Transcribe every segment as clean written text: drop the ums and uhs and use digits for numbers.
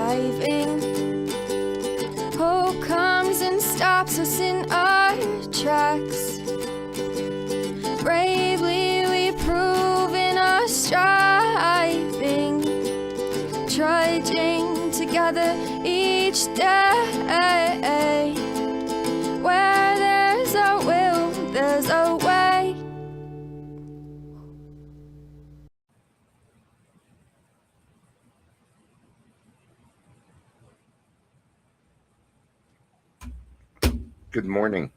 driving. Hope comes and stops us in our tracks. Bravely we prove in our striving, trudging together each day. Where there's a will, there's a way. Good morning.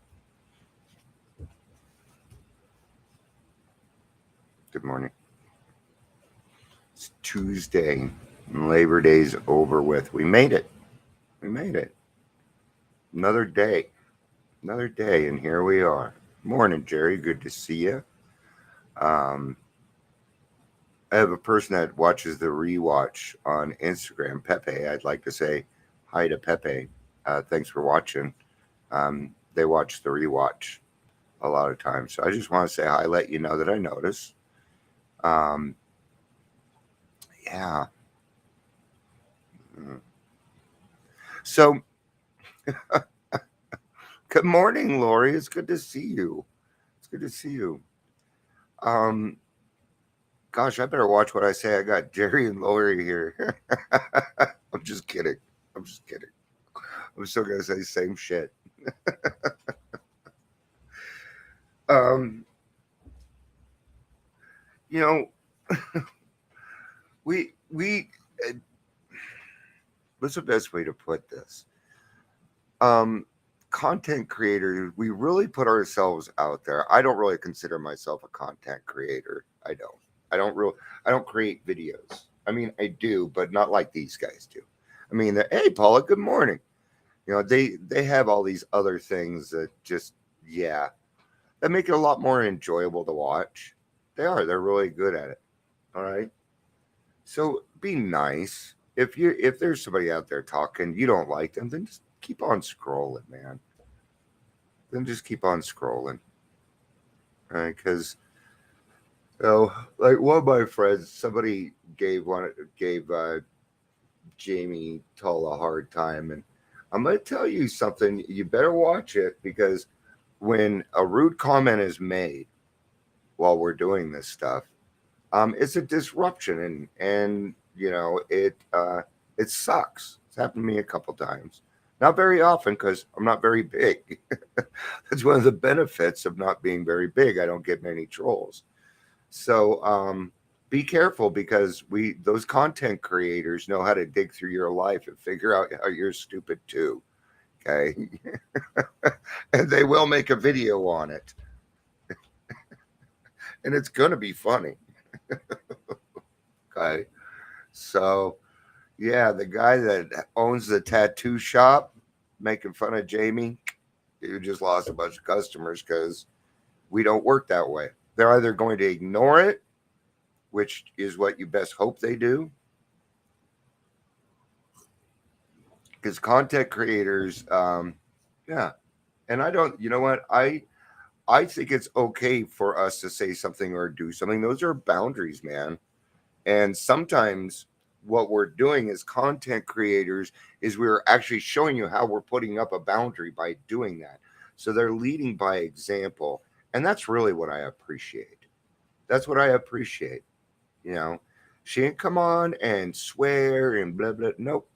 Good morning. It's Tuesday. Labor Day's over with. We made it. We made it. Another day. Another day, and here we are. Morning, Jerry. Good to see you. I have a person that watches the rewatch on Instagram, Pepe. I'd like to say hi to Pepe. Thanks for watching. They watch the rewatch a lot of times. So I just want to say hi, let you know that I notice. Yeah. So, good morning, Lori. It's good to see you. It's good to see you. Gosh, I better watch what I say. I got Jerry and Lori here. I'm just kidding. I'm still gonna say the same shit. You know, we what's the best way to put this? Content creators, we really put ourselves out there. I don't really consider myself a content creator. I don't create videos. I mean, I do, but not like these guys do. I mean, hey, Paula, good morning. You know, they have all these other things that just, yeah, that make it a lot more enjoyable to watch. They're really good at it. All right. So be nice. If there's somebody out there talking, you don't like them, then just keep on scrolling, man. Then just keep on scrolling. All right, because like one of my friends, somebody gave Jamie Tull a hard time, and I'm going to tell you something. You better watch it, because when a rude comment is made while we're doing this stuff, it's a disruption, and you know it sucks. It's happened to me a couple times. Not very often, because I'm not very big. That's one of the benefits of not being very big. I don't get many trolls. So be careful, because those content creators know how to dig through your life and figure out how you're stupid too. Okay. And they will make a video on it. And it's going to be funny. Okay. So, yeah, the guy that owns the tattoo shop making fun of Jamie, he just lost a bunch of customers, because we don't work that way. They're either going to ignore it, which is what you best hope they do, because content creators, yeah. And I don't, you know what? I think it's okay for us to say something or do something. Those are boundaries, man. And sometimes what we're doing as content creators is we're actually showing you how we're putting up a boundary by doing that. So they're leading by example. And that's really what I appreciate. That's what I appreciate. You know, she didn't come on and swear and blah, blah. Nope.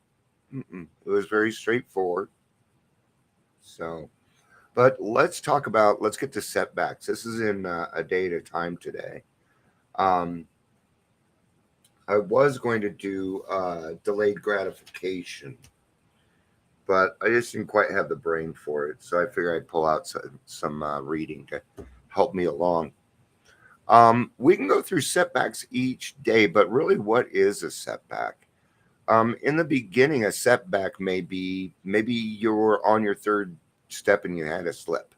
It was very straightforward. So, but let's get to setbacks. This is in a day at a time today. I was going to do delayed gratification, but I just didn't quite have the brain for it. So I figured I'd pull out some reading to help me along. We can go through setbacks each day, but really, what is a setback? In the beginning, a setback may be maybe you're on your third step and you had a slip.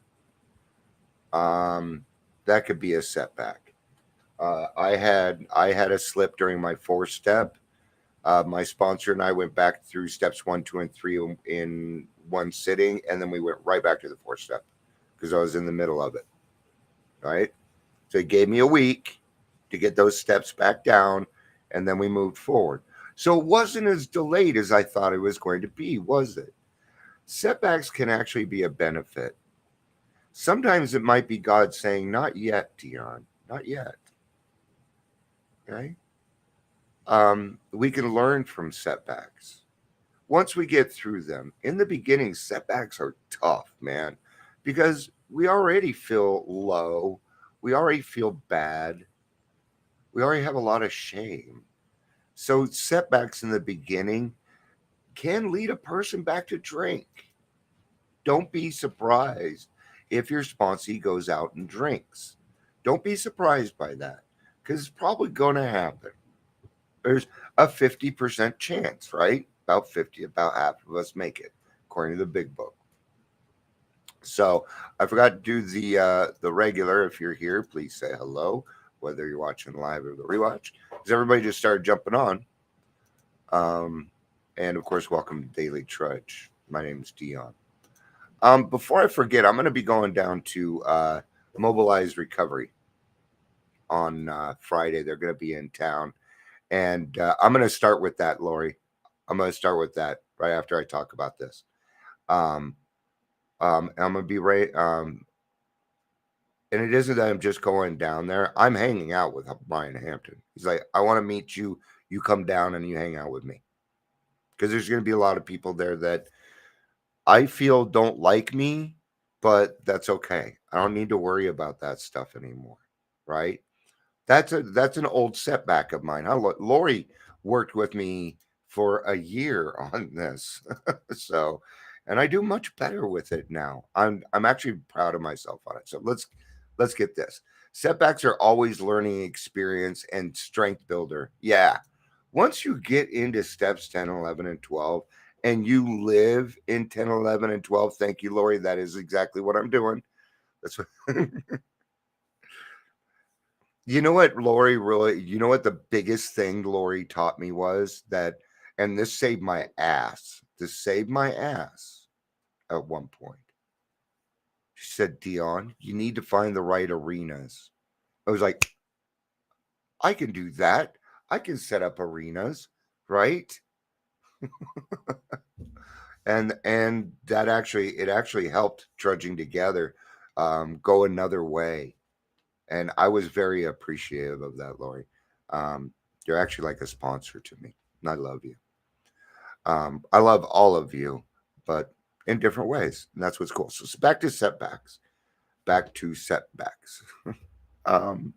That could be a setback. I had a slip during my fourth step. My sponsor and I went back through steps 1, 2, and 3 in one sitting, and then we went right back to the fourth step because I was in the middle of it. Right. So it gave me a week to get those steps back down, and then we moved forward. So it wasn't as delayed as I thought it was going to be, was it? Setbacks can actually be a benefit. Sometimes it might be God saying, "Not yet, Dion, not yet." Okay. We can learn from setbacks once we get through them. In the beginning, setbacks are tough, man, because we already feel low, we already feel bad, we already have a lot of shame. So setbacks in the beginning can lead a person back to drink. Don't be surprised if your sponsee goes out and drinks. Don't be surprised by that, because it's probably going to happen. There's a 50% chance, right? About 50, about half of us make it, according to the big book. So I forgot to do the regular. If you're here, please say hello, whether you're watching live or the rewatch, because everybody just started jumping on. Um, and of course, welcome to Daily Trudge. My name is Dion. Before I forget, I'm going to be going down to Mobilize Recovery on Friday. They're going to be in town, and I'm going to start with that, Lori. I'm going to start with that right after I talk about this. Um, I'm going to be right. And it isn't that I'm just going down there. I'm hanging out with Brian Hampton. He's like, I want to meet you. You come down and you hang out with me. Because there's going to be a lot of people there that I feel don't like me, but that's okay. I don't need to worry about that stuff anymore. Right? That's an old setback of mine. Lori worked with me for a year on this. So, and I do much better with it now. I'm actually proud of myself on it. So let's get this. Setbacks are always learning experience and strength builder. Yeah. Once you get into steps 10, 11, and 12, and you live in 10, 11, and 12, thank you, Lori. That is exactly what I'm doing. That's what You know what, Lori, really, you know what the biggest thing Lori taught me was that, and this saved my ass. This saved my ass at one point. She said, Dion, you need to find the right arenas. I was like, I can do that. I can set up arenas, right? And that actually helped Trudging Together go another way. And I was very appreciative of that, Lori. You're actually like a sponsor to me, and I love you. I love all of you, but in different ways, and that's what's cool. So back to setbacks. Back to setbacks. um,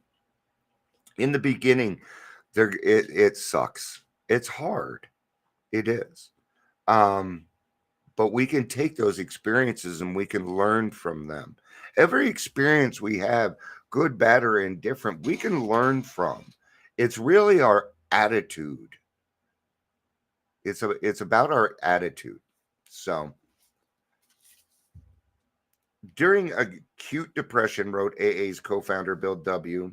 in the beginning, it sucks. It's hard. It is. Um, but we can take those experiences and we can learn from them. Every experience we have, good, bad, or indifferent, we can learn from. It's really our attitude. It's about our attitude. So during acute depression, wrote AA's co-founder Bill W.,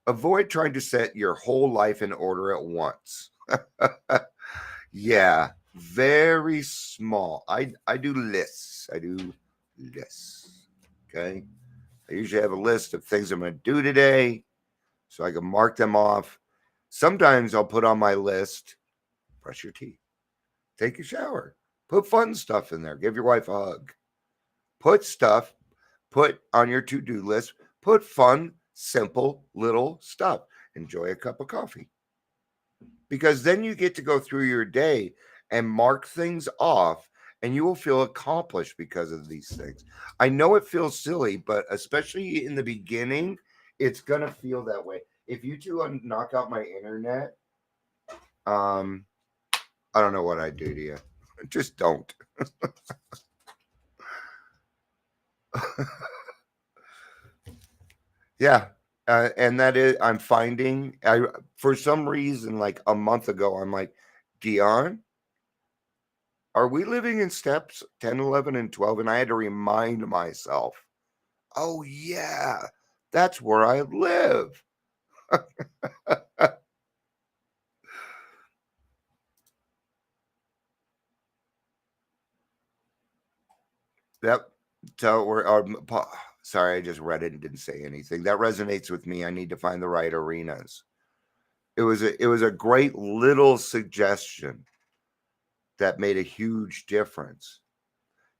avoid trying to set your whole life in order at once. Yeah, very small. I do lists. I do lists. Okay. I usually have a list of things I'm going to do today so I can mark them off. Sometimes I'll put on my list, brush your teeth, take a shower, put fun stuff in there, give your wife a hug, put stuff, put on your to do list, put fun, simple little stuff. Enjoy a cup of coffee. Because then you get to go through your day and mark things off and you will feel accomplished because of these things. I know it feels silly, but especially in the beginning, it's going to feel that way. If you two knock out my internet, um, I don't know what I'd do to you. Just don't. Yeah. And that is, I'm finding, for some reason, like a month ago, I'm like, Dion, are we living in steps 10, 11, and 12? And I had to remind myself, oh, yeah, that's where I live. That, so we're, sorry, I just read it and didn't say anything. That resonates with me. I need to find the right arenas. it was a great little suggestion that made a huge difference.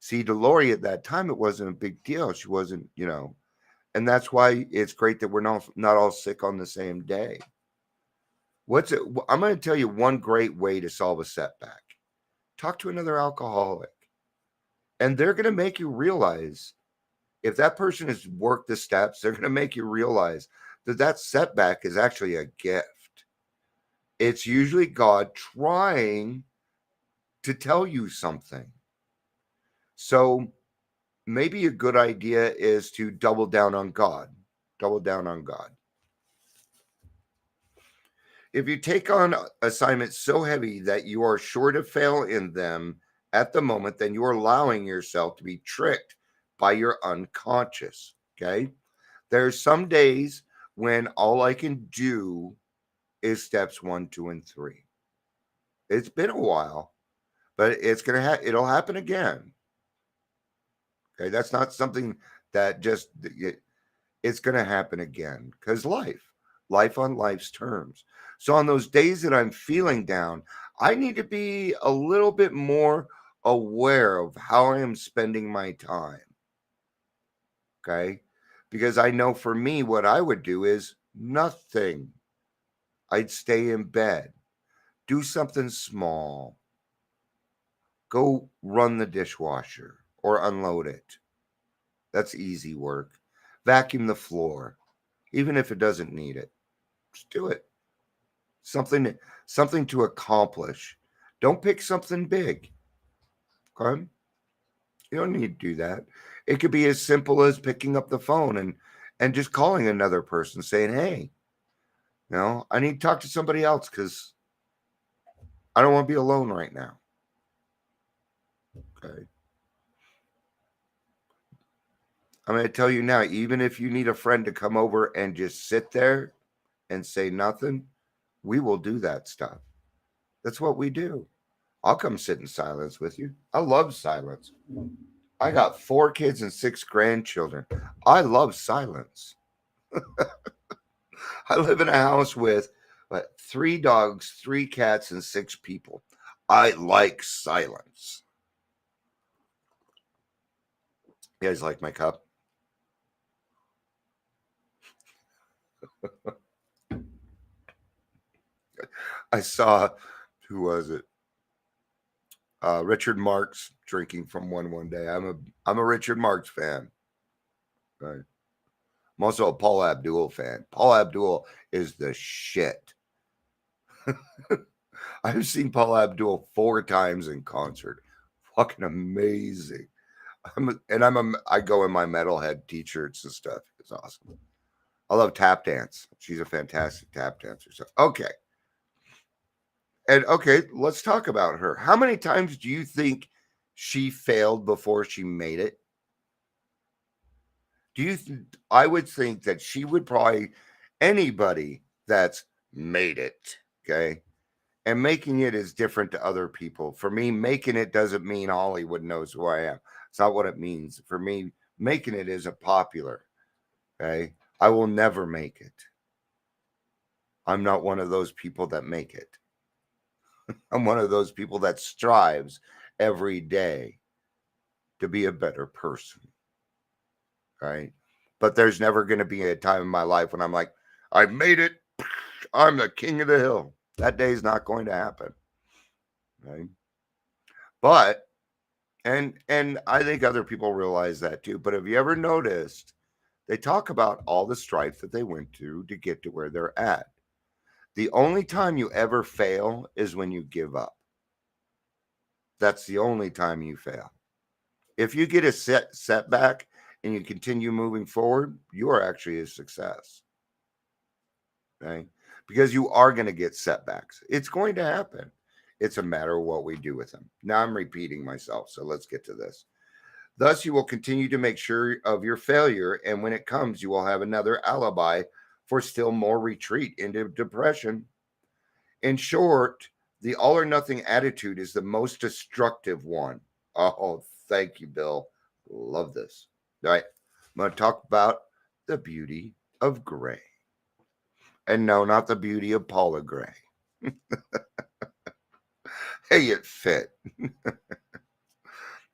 See, to Lori at that time, it wasn't a big deal. She wasn't, and that's why it's great that we're not all sick on the same day. What's it? I'm going to tell you one great way to solve a setback. Talk to another alcoholic, and they're going to make you realize if that person has worked the steps, they're going to make you realize that that setback is actually a gift. It's usually God trying to tell you something. So maybe a good idea is to double down on God. Double down on God. If you take on assignments so heavy that you are sure to fail in them at the moment, then you are allowing yourself to be tricked by your unconscious. Okay. There's some days when all I can do is steps 1, 2, and 3. It's been a while, but it'll happen again. Okay. That's not something that just, it's going to happen again because life on life's terms. So on those days that I'm feeling down, I need to be a little bit more aware of how I am spending my time. Okay. Because I know for me, what I would do is nothing. I'd stay in bed, do something small, go run the dishwasher or unload it. That's easy work. Vacuum the floor, even if it doesn't need it. Just do it. Something to accomplish. Don't pick something big. Okay? You don't need to do that. It could be as simple as picking up the phone and just calling another person saying, "Hey, I need to talk to somebody else because I don't want to be alone right now." Okay. I'm going to tell you now, even if you need a friend to come over and just sit there and say nothing, we will do that stuff. That's what we do. I'll come sit in silence with you. I love silence. I got 4 kids and 6 grandchildren. I love silence. I live in a house with 3 dogs, 3 cats, and 6 people. I like silence. You guys like my cup? I saw, who was it? Richard Marx drinking from one day. I'm a Richard Marx fan. Right. I'm also a Paul Abdul fan. Paul Abdul is the shit. I've seen Paul Abdul 4 times in concert. Fucking amazing. I go in my metalhead t-shirts and stuff. It's awesome. I love tap dance. She's a fantastic tap dancer. So okay. And okay, let's talk about her. How many times do you think she failed before she made it? I would think that she would probably anybody that's made it, okay? And making it is different to other people. For me, making it doesn't mean Hollywood knows who I am. It's not what it means. For me, making it isn't popular. Okay. I will never make it. I'm not one of those people that make it. I'm one of those people that strives every day to be a better person. Right. But there's never going to be a time in my life when I'm like, I made it. I'm the king of the hill. That day is not going to happen. Right. But and I think other people realize that too. But have you ever noticed they talk about all the strife that they went through to get to where they're at? The only time you ever fail is when you give up. That's the only time you fail. If you get a setback and you continue moving forward, you are actually a success. Okay? Because you are going to get setbacks. It's going to happen. It's a matter of what we do with them. Now I'm repeating myself, so let's get to this. Thus, you will continue to make sure of your failure, and when it comes, you will have another alibi for still more retreat into depression. In short, the all or nothing attitude is the most destructive one. Oh, thank you, Bill. Love this. All right. I'm going to talk about the beauty of gray. And no, not the beauty of Paula Gray. Hey, it fit.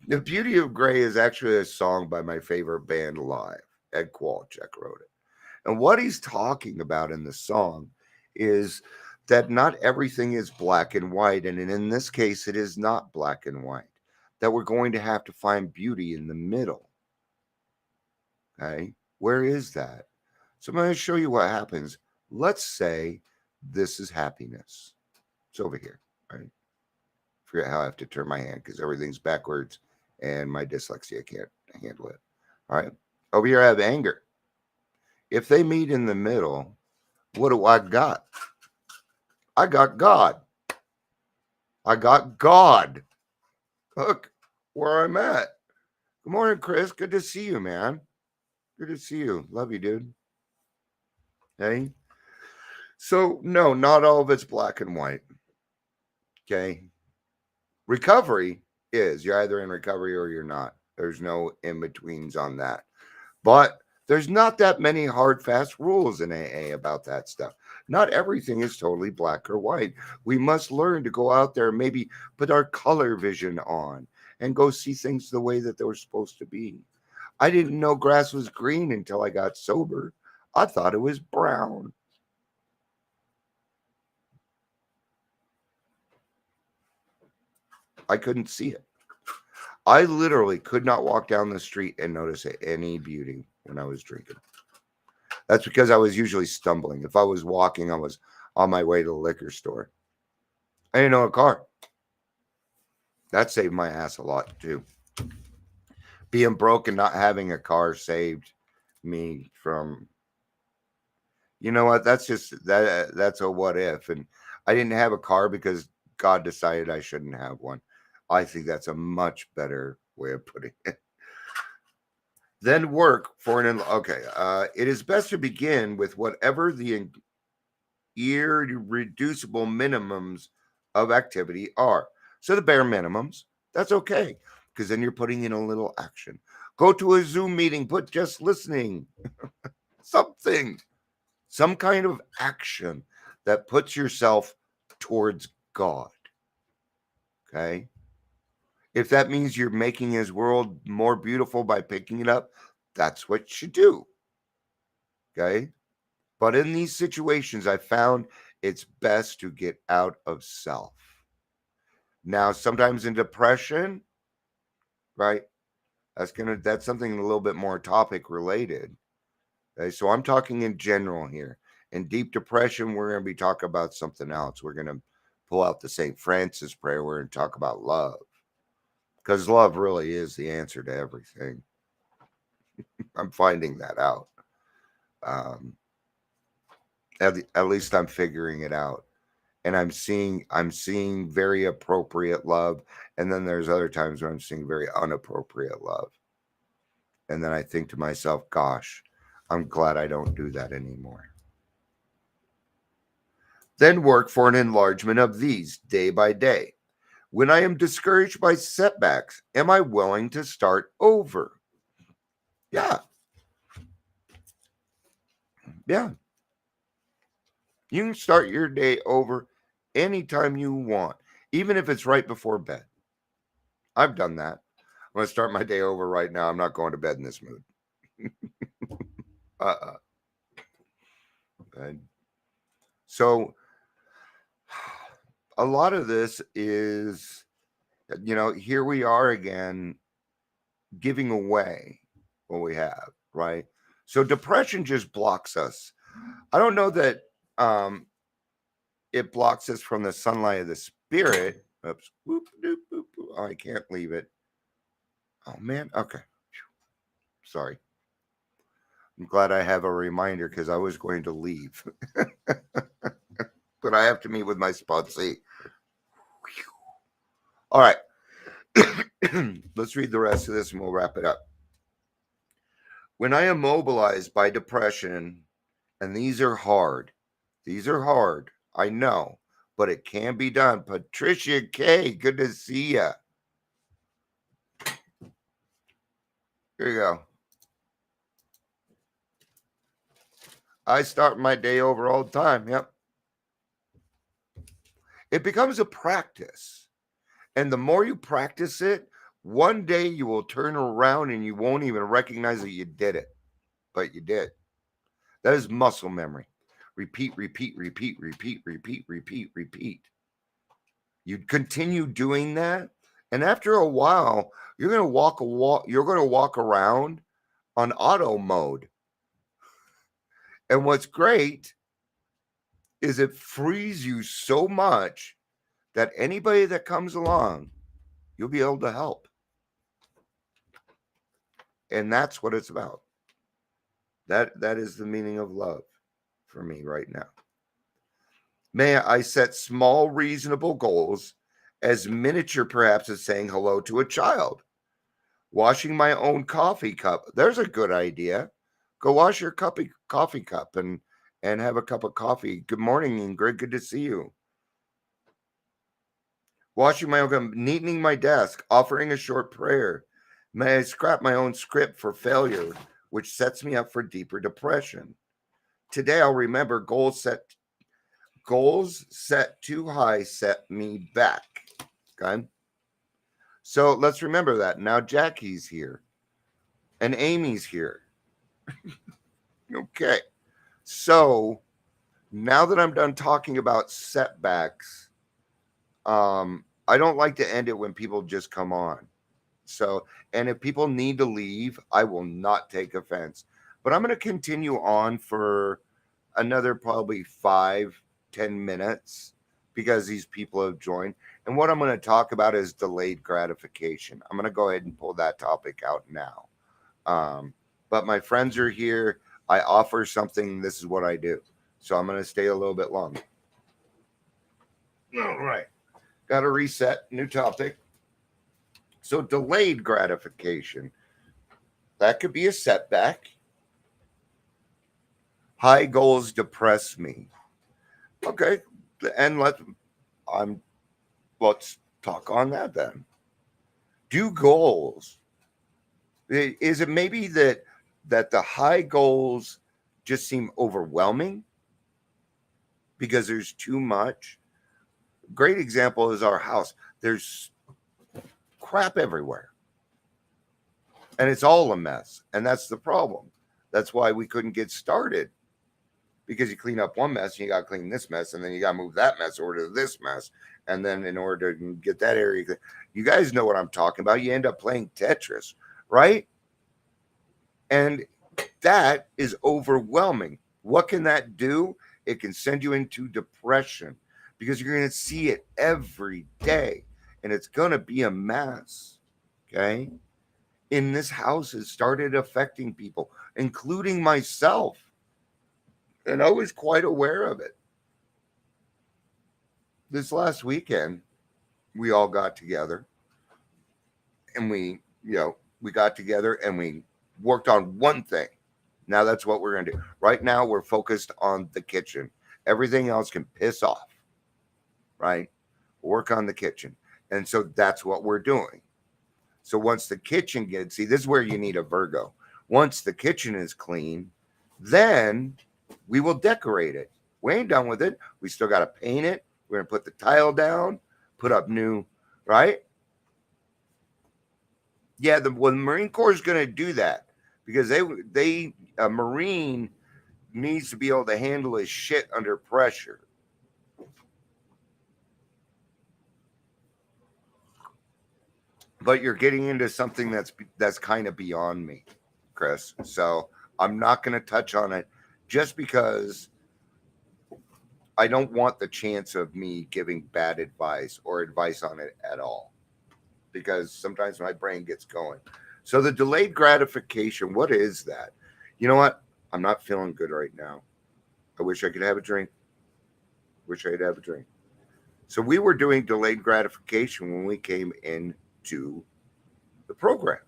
The Beauty of Gray is actually a song by my favorite band live. Ed Kowalczyk wrote it. And what he's talking about in the song is that not everything is black and white. And in this case, it is not black and white. That we're going to have to find beauty in the middle. Okay? Where is that? So I'm going to show you what happens. Let's say this is happiness. It's over here, right? Forget how I have to turn my hand because everything's backwards and my dyslexia can't handle it. All right. Over here, I have anger. If they meet in the middle, what do I got? I got God. I got God. Look where I'm at. Good morning, Chris. Good to see you, man. Good to see you. Love you, dude. Hey. So, no, not all of it's black and white. Okay. Recovery is you're either in recovery or you're not. There's no in betweens on that. But there's not that many hard, fast rules in AA about that stuff. Not everything is totally black or white. We must learn to go out there and maybe put our color vision on and go see things the way that they were supposed to be. I didn't know grass was green until I got sober. I thought it was brown. I couldn't see it. I literally could not walk down the street and notice any beauty when I was drinking. That's because I was usually stumbling. If I was walking, I was on my way to the liquor store. I didn't know a car. That saved my ass a lot too. Being broke and not having a car saved me from, you know what? That's just that's a what if. And I didn't have a car because God decided I shouldn't have one. I think that's a much better way of putting it. Then work for an okay. It is best to begin with whatever the irreducible minimums of activity are. So the bare minimums, that's okay, because then you're putting in a little action. Go to a Zoom meeting, put just listening, something, some kind of action that puts yourself towards God. Okay. If that means you're making his world more beautiful by picking it up, that's what you do. Okay. But in these situations, I found it's best to get out of self. Now, sometimes in depression, right? That's something a little bit more topic related. Okay, so I'm talking in general here. In deep depression, we're going to be talking about something else. We're going to pull out the St. Francis prayer. We're going to talk about love. Because love really is the answer to everything. I'm finding that out. At least I'm figuring it out. And I'm seeing very appropriate love. And then there's other times where I'm seeing very inappropriate love. And then I think to myself, gosh, I'm glad I don't do that anymore. Then work for an enlargement of these day by day. When I am discouraged by setbacks, am I willing to start over? Yeah. Yeah. You can start your day over anytime you want, even if it's right before bed. I've done that. I'm going to start my day over right now. I'm not going to bed in this mood. So a lot of this is, here we are again giving away what we have, right? So depression just blocks us. I don't know that it blocks us from the sunlight of the spirit. Oops. Whoop, doop, boop, boop. Oh, I can't leave it. Oh, man. Okay. Sorry. I'm glad I have a reminder because I was going to leave. But I have to meet with my sponsee. All right. Let's read the rest of this and we'll wrap it up. When I am mobilized by depression, and these are hard, I know, but it can be done. Patricia K, good to see ya. Here you go. I start my day over all the time. Yep. It becomes a practice. And the more you practice it, one day you will turn around and you won't even recognize that you did it, but you did. That is muscle memory. Repeat, repeat, repeat, repeat, repeat, repeat, repeat. You continue doing that, and after a while, you're gonna walk. You're gonna walk around on auto mode. And what's great is it frees you so much that anybody that comes along, you'll be able to help. And that's what it's about. That is the meaning of love for me right now. May I set small, reasonable goals as miniature, perhaps, as saying hello to a child. Washing my own coffee cup. There's a good idea. Go wash your coffee cup and have a cup of coffee. Good morning, Ingrid. Good to see you. Washing my own cup, neatening my desk, offering a short prayer. May I scrap my own script for failure, which sets me up for deeper depression. Today I'll remember goals set too high set me back. Okay. So let's remember that. Now Jackie's here and Amy's here. Okay. So now that I'm done talking about setbacks, I don't like to end it when people just come on. So, and if people need to leave, I will not take offense. But I'm going to continue on for another probably 5-10 minutes because these people have joined. And what I'm going to talk about is delayed gratification. I'm going to go ahead and pull that topic out now. But my friends are here. I offer something. This is what I do. So I'm going to stay a little bit longer. All right. Got to reset. New topic. So delayed gratification. That could be a setback. High goals depress me. Okay. And let's talk on that then. Do goals. Is it maybe that the high goals just seem overwhelming because there's too much? Great example is our house. There's crap everywhere. And it's all a mess. And that's the problem. That's why we couldn't get started. Because you clean up one mess, and you got to clean this mess, and then you got to move that mess over to this mess. And then in order to get that area, you guys know what I'm talking about. You end up playing Tetris, right? And that is overwhelming. What can that do? It can send you into depression because you're going to see it every day. And it's going to be a mess. Okay. In this house, it started affecting people, including myself. And I was quite aware of it. This last weekend, we all got together and we got together and we worked on one thing. Now that's what we're going to do. Right now, we're focused on the kitchen. Everything else can piss off, right? Work on the kitchen. And so that's what we're doing. So once the kitchen this is where you need a Virgo. Once the kitchen is clean, then we will decorate it. We ain't done with it. We still got to paint it. We're going to put the tile down, put up new, right? Yeah, the Marine Corps is going to do that because a Marine needs to be able to handle his shit under pressure. But you're getting into something that's kind of beyond me, Chris. So I'm not going to touch on it just because I don't want the chance of me giving bad advice or advice on it at all, because sometimes my brain gets going. So the delayed gratification, what is that? You know what? I'm not feeling good right now. I wish I could have a drink. Wish I'd have a drink. So we were doing delayed gratification when we came into the program.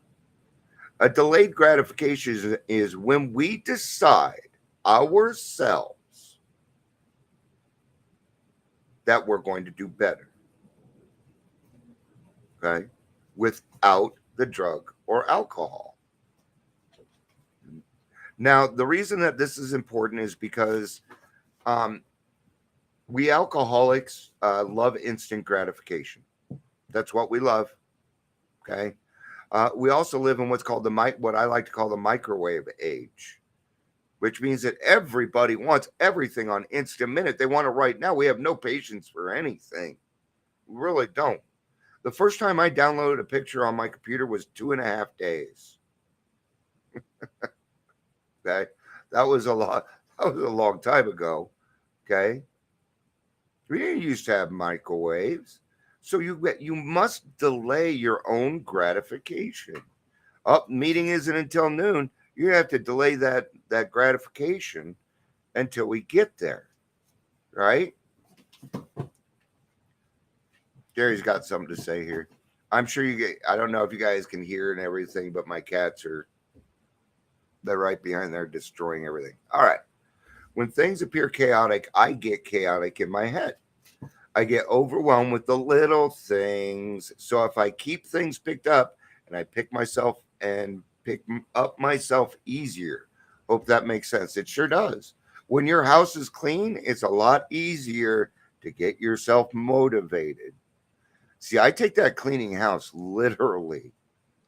A delayed gratification is when we decide ourselves that we're going to do better. Okay? Without the drug or alcohol. Now, the reason that this is important is because um, we alcoholics love instant gratification. That's what we love. Okay. We also live in what's called what I like to call the microwave age, which means that everybody wants everything on instant minute. They want it right now. We have no patience for anything. We really don't. The first time I downloaded a picture on my computer was 2.5 days. Okay. That was a lot. That was a long time ago. Okay. We didn't used to have microwaves. So you must delay your own gratification. Up meeting isn't until noon. You have to delay that gratification until we get there. Right? Jerry's got something to say here. I'm sure I don't know if you guys can hear and everything, but my cats they're right behind there destroying everything. All right. When things appear chaotic, I get chaotic in my head. I get overwhelmed with the little things. So if I keep things picked up and I pick up myself easier. Hope that makes sense. It sure does. When your house is clean, it's a lot easier to get yourself motivated. See, I take that cleaning house literally.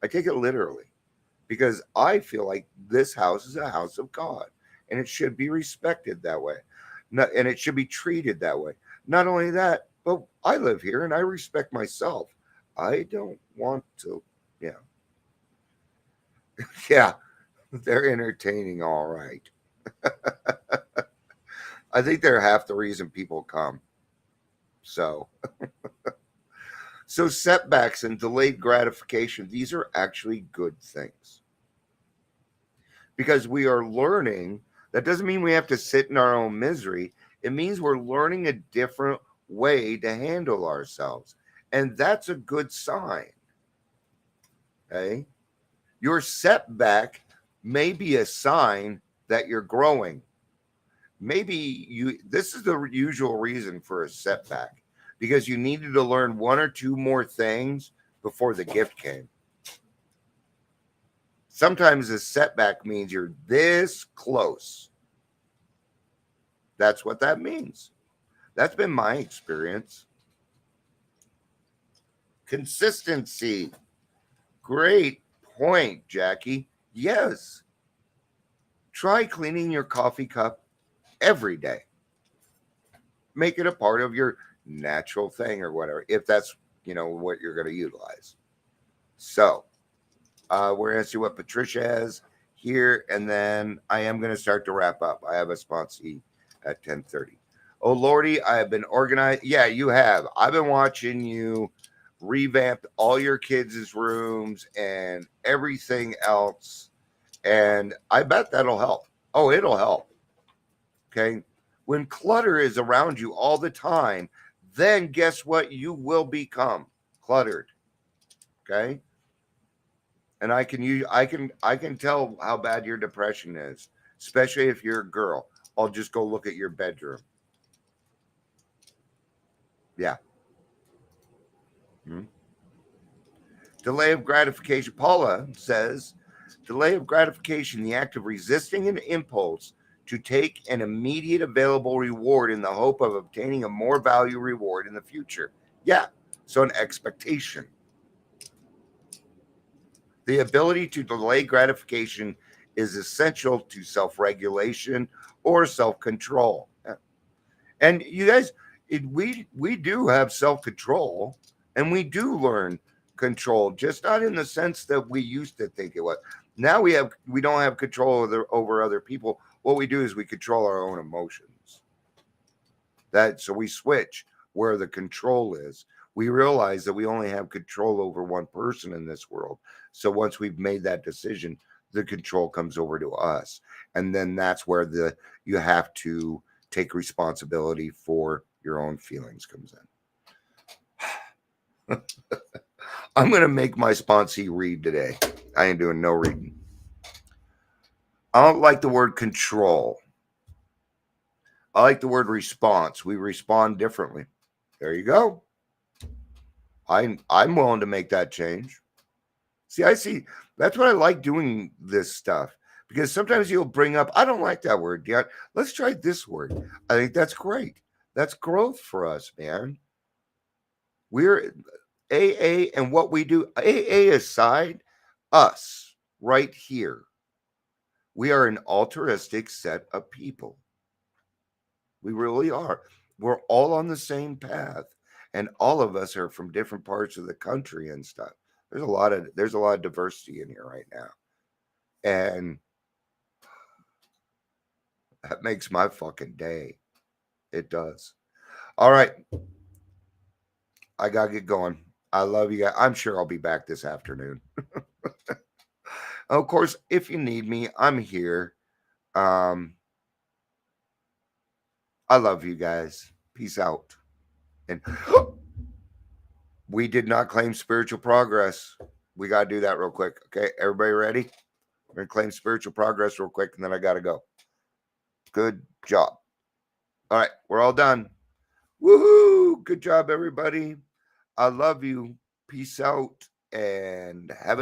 I take it literally because I feel like this house is a house of God and it should be respected that way. And it should be treated that way. Not only that, but I live here and I respect myself. I don't want to, yeah. Yeah, they're entertaining, all right. I think they're half the reason people come. So, so setbacks and delayed gratification, these are actually good things because we are learning. That doesn't mean we have to sit in our own misery. It means we're learning a different way to handle ourselves. And that's a good sign. Okay. Your setback may be a sign that you're growing. Maybe this is the usual reason for a setback because you needed to learn one or two more things before the gift came. Sometimes a setback means you're this close. That's what that means. That's been my experience. Consistency. Great point, Jackie. Yes. Try cleaning your coffee cup every day. Make it a part of your natural thing or whatever, if that's, what you're going to utilize. So, we're going to see what Patricia has here, and then I am going to start to wrap up. I have a sponsee at 10:30. Oh, Lordy, I have been organized. Yeah, you have. I've been watching you revamp all your kids' rooms and everything else, and I bet that'll help. Oh, it'll help. Okay. When clutter is around you all the time, then guess what? You will become cluttered. Okay. And I can tell how bad your depression is, especially if you're a girl. I'll just go look at your bedroom. Yeah. Hmm. Delay of gratification. Paula says, delay of gratification, the act of resisting an impulse to take an immediate available reward in the hope of obtaining a more value reward in the future. Yeah. So an expectation. The ability to delay gratification is essential to self-regulation or self-control. And you guys, we do have self-control and we do learn control, just not in the sense that we used to think it was. Now we don't have control over other people. What we do is we control our own emotions. So we switch where the control is. We realize that we only have control over one person in this world. So once we've made that decision, the control comes over to us. And then that's where you have to take responsibility for your own feelings comes in. I'm going to make my sponsee read today. I ain't doing no reading. I don't like the word control. I like the word response. We respond differently. There you go. I'm willing to make that change. See, that's what I like doing this stuff Because sometimes you'll bring up, I don't like that word, Deon. Let's try this word. I think that's great. That's growth for us, man. We're AA and what we do, AA aside, us right here, we are an altruistic set of people. We really are. We're all on the same path, and all of us are from different parts of the country and stuff. There's a lot of diversity in here right now, and that makes my fucking day. It does. All right, I gotta get going. I love you guys. I'm sure I'll be back this afternoon. Of course, if you need me, I'm here. Um, I love you guys. Peace out. And we did not claim spiritual progress. We got to do that real quick. Okay. Everybody ready? We're going to claim spiritual progress real quick and then I got to go. Good job. All right. We're all done. Woohoo. Good job, everybody. I love you. Peace out and have a